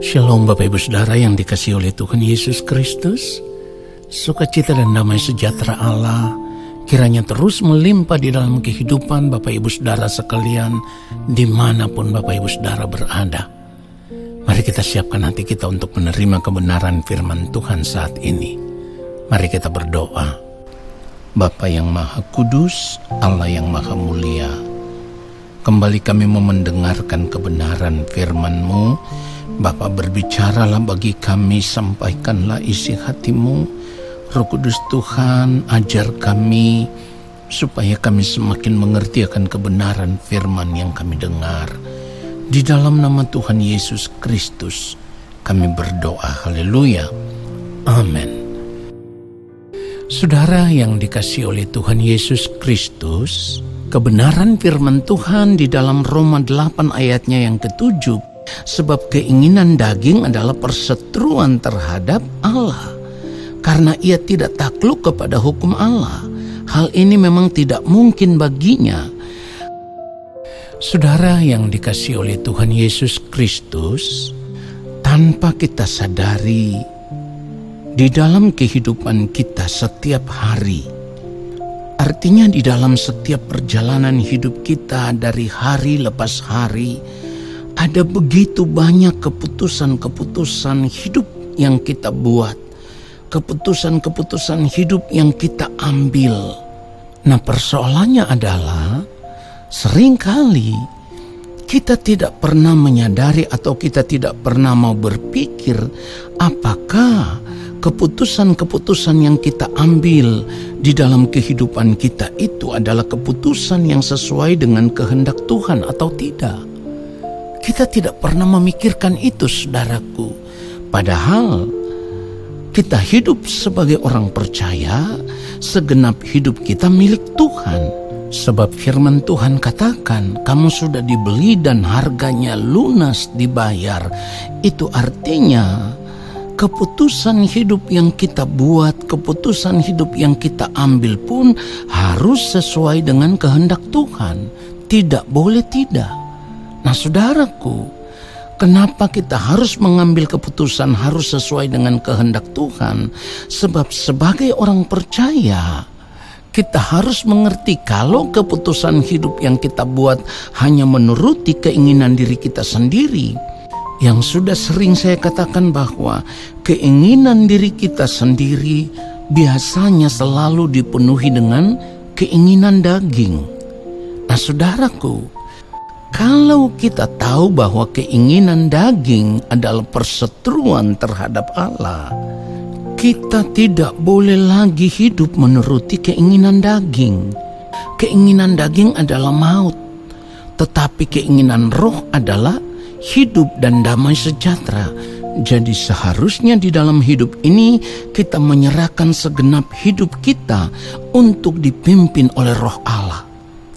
Shalom Bapak Ibu Saudara yang dikasihi oleh Tuhan Yesus Kristus. Sukacita dan damai sejahtera Allah kiranya terus melimpah di dalam kehidupan Bapak Ibu Saudara sekalian dimanapun Bapak Ibu Saudara berada. Mari kita siapkan hati kita untuk menerima kebenaran firman Tuhan saat ini. Mari kita berdoa. Bapa yang Maha Kudus, Allah yang Maha Mulia, kembali kami mau mendengarkan kebenaran firman-Mu. Bapa, berbicaralah bagi kami, sampaikanlah isi hati-Mu. Roh Kudus Tuhan, ajar kami supaya kami semakin mengerti akan kebenaran firman yang kami dengar. Di dalam nama Tuhan Yesus Kristus kami berdoa, haleluya, amin. Saudara yang dikasihi oleh Tuhan Yesus Kristus, kebenaran firman Tuhan di dalam Roma 8 ayatnya yang ke-7, sebab keinginan daging adalah perseteruan terhadap Allah, karena ia tidak takluk kepada hukum Allah. Hal ini memang tidak mungkin baginya. Saudara yang dikasihi oleh Tuhan Yesus Kristus, tanpa kita sadari, di dalam kehidupan kita setiap hari, artinya di dalam setiap perjalanan hidup kita dari hari lepas hari, ada begitu banyak keputusan-keputusan hidup yang kita buat, keputusan-keputusan hidup yang kita ambil. Nah, persoalannya adalah seringkali kita tidak pernah menyadari atau kita tidak pernah mau berpikir apakah keputusan-keputusan yang kita ambil di dalam kehidupan kita itu adalah keputusan yang sesuai dengan kehendak Tuhan atau tidak. Kita tidak pernah memikirkan itu, saudaraku. Padahal kita hidup sebagai orang percaya, segenap hidup kita milik Tuhan. Sebab firman Tuhan katakan, kamu sudah dibeli dan harganya lunas dibayar. Itu artinya keputusan hidup yang kita buat, keputusan hidup yang kita ambil pun harus sesuai dengan kehendak Tuhan. Tidak boleh tidak. Nah, saudaraku, kenapa kita harus mengambil keputusan harus sesuai dengan kehendak Tuhan? Sebab sebagai orang percaya, kita harus mengerti kalau keputusan hidup yang kita buat hanya menuruti keinginan diri kita sendiri. Yang sudah sering saya katakan bahwa keinginan diri kita sendiri biasanya selalu dipenuhi dengan keinginan daging. Nah, saudaraku, kalau kita tahu bahwa keinginan daging adalah perseteruan terhadap Allah, kita tidak boleh lagi hidup menuruti keinginan daging. Keinginan daging adalah maut, tetapi keinginan roh adalah hidup dan damai sejahtera. Jadi seharusnya di dalam hidup ini kita menyerahkan segenap hidup kita untuk dipimpin oleh roh Allah.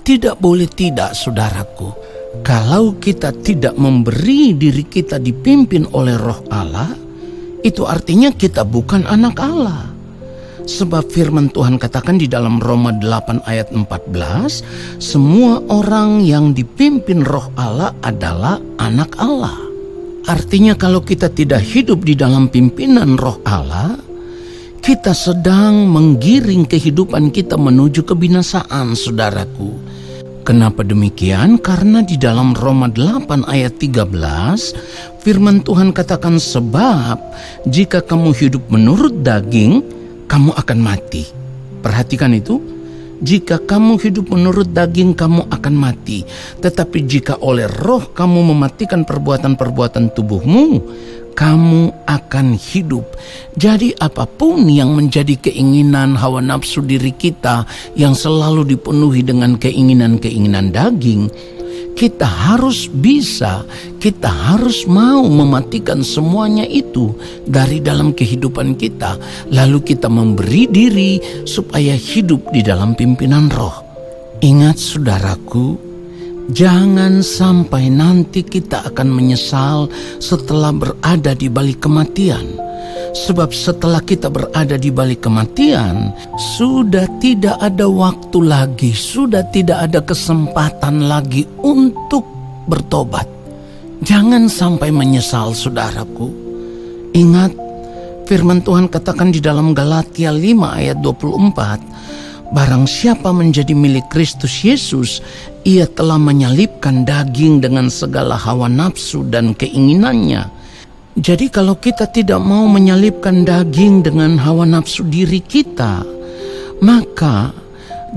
Tidak boleh tidak, saudaraku. Kalau kita tidak memberi diri kita dipimpin oleh roh Allah, itu artinya kita bukan anak Allah. Sebab firman Tuhan katakan di dalam Roma 8 ayat 14, semua orang yang dipimpin roh Allah adalah anak Allah. Artinya kalau kita tidak hidup di dalam pimpinan roh Allah, kita sedang menggiring kehidupan kita menuju kebinasaan, saudaraku. Kenapa demikian? Karena di dalam Roma 8 ayat 13, firman Tuhan katakan, sebab jika kamu hidup menurut daging, kamu akan mati. Perhatikan itu. Jika kamu hidup menurut daging, kamu akan mati. Tetapi jika oleh roh kamu mematikan perbuatan-perbuatan tubuhmu, kamu akan hidup. Jadi apapun yang menjadi keinginan hawa nafsu diri kita yang selalu dipenuhi dengan keinginan-keinginan daging, kita harus bisa, kita harus mau mematikan semuanya itu dari dalam kehidupan kita. Lalu kita memberi diri supaya hidup di dalam pimpinan roh. Ingat, saudaraku, jangan sampai nanti kita akan menyesal setelah berada di balik kematian. Sebab setelah kita berada di balik kematian, sudah tidak ada waktu lagi, sudah tidak ada kesempatan lagi untuk bertobat. Jangan sampai menyesal, saudaraku. Ingat, firman Tuhan katakan di dalam Galatia 5 ayat 24, barang siapa menjadi milik Kristus Yesus, ia telah menyalibkan daging dengan segala hawa nafsu dan keinginannya. Jadi kalau kita tidak mau menyalibkan daging dengan hawa nafsu diri kita, maka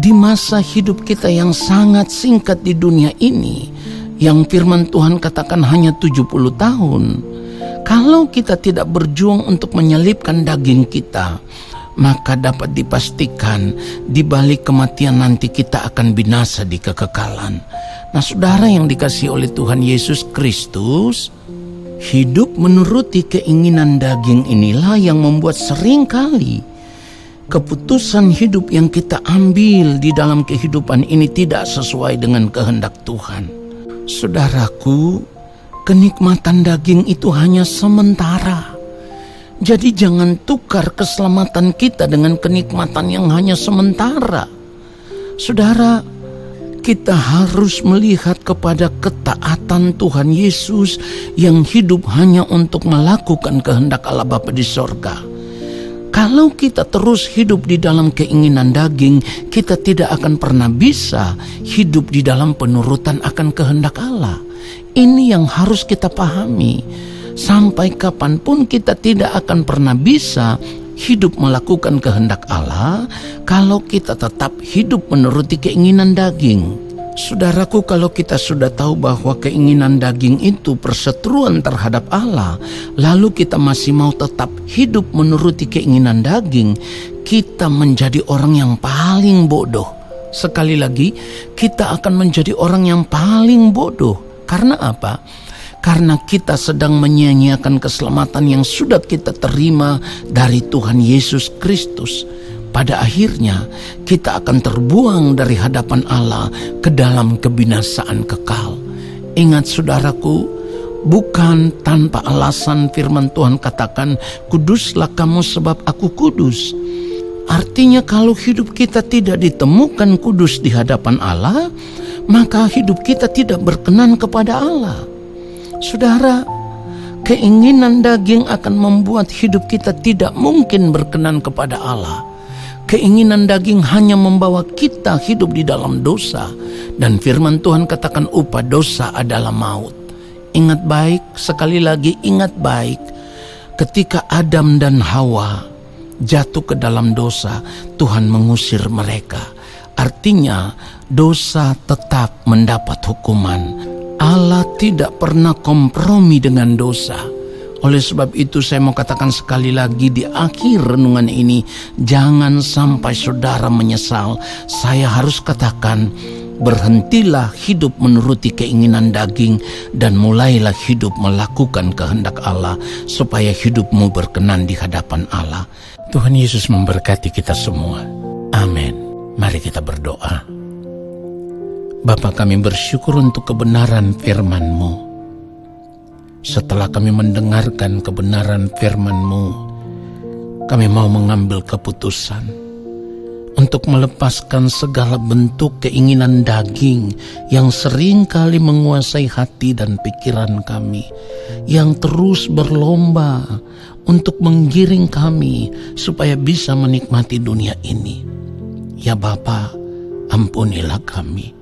di masa hidup kita yang sangat singkat di dunia ini, yang firman Tuhan katakan hanya 70 tahun, kalau kita tidak berjuang untuk menyalibkan daging kita, maka dapat dipastikan di balik kematian nanti kita akan binasa di kekekalan. Nah, saudara yang dikasihi oleh Tuhan Yesus Kristus, hidup menuruti keinginan daging inilah yang membuat seringkali keputusan hidup yang kita ambil di dalam kehidupan ini tidak sesuai dengan kehendak Tuhan. Saudaraku, kenikmatan daging itu hanya sementara. Jadi jangan tukar keselamatan kita dengan kenikmatan yang hanya sementara. Saudara, kita harus melihat kepada ketaatan Tuhan Yesus yang hidup hanya untuk melakukan kehendak Allah Bapa di sorga. Kalau kita terus hidup di dalam keinginan daging, kita tidak akan pernah bisa hidup di dalam penurutan akan kehendak Allah. Ini yang harus kita pahami. Sampai kapanpun kita tidak akan pernah bisa hidup melakukan kehendak Allah kalau kita tetap hidup menuruti keinginan daging. Saudaraku, kalau kita sudah tahu bahwa keinginan daging itu perseteruan terhadap Allah, lalu kita masih mau tetap hidup menuruti keinginan daging, kita menjadi orang yang paling bodoh. Sekali lagi, kita akan menjadi orang yang paling bodoh. Karena apa? Karena kita sedang menyia-nyiakan keselamatan yang sudah kita terima dari Tuhan Yesus Kristus. Pada akhirnya kita akan terbuang dari hadapan Allah ke dalam kebinasaan kekal. Ingat saudaraku, bukan tanpa alasan firman Tuhan katakan, kuduslah kamu sebab aku kudus. Artinya kalau hidup kita tidak ditemukan kudus di hadapan Allah, maka hidup kita tidak berkenan kepada Allah. Saudara, keinginan daging akan membuat hidup kita tidak mungkin berkenan kepada Allah. Keinginan daging hanya membawa kita hidup di dalam dosa. Dan firman Tuhan katakan upah dosa adalah maut. Ingat baik, sekali lagi ingat baik. Ketika Adam dan Hawa jatuh ke dalam dosa, Tuhan mengusir mereka. Artinya dosa tetap mendapat hukuman. Allah tidak pernah kompromi dengan dosa. Oleh sebab itu saya mau katakan sekali lagi di akhir renungan ini, jangan sampai saudara menyesal. Saya harus katakan, berhentilah hidup menuruti keinginan daging dan mulailah hidup melakukan kehendak Allah supaya hidupmu berkenan di hadapan Allah. Tuhan Yesus memberkati kita semua. Amin. Mari kita berdoa. Bapa, kami bersyukur untuk kebenaran firman-Mu. Setelah kami mendengarkan kebenaran firman-Mu, kami mau mengambil keputusan untuk melepaskan segala bentuk keinginan daging yang seringkali menguasai hati dan pikiran kami, yang terus berlomba untuk menggiring kami supaya bisa menikmati dunia ini. Ya Bapa, ampunilah kami.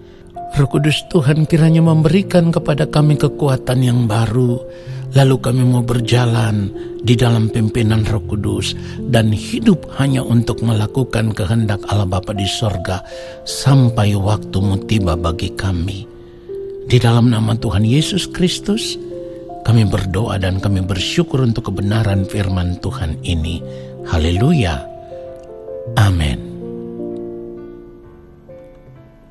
Roh Kudus Tuhan kiranya memberikan kepada kami kekuatan yang baru, lalu kami mau berjalan di dalam pimpinan Roh Kudus dan hidup hanya untuk melakukan kehendak Allah Bapa di sorga sampai waktumu tiba bagi kami. Di dalam nama Tuhan Yesus Kristus, kami berdoa dan kami bersyukur untuk kebenaran firman Tuhan ini. Haleluya. Amin.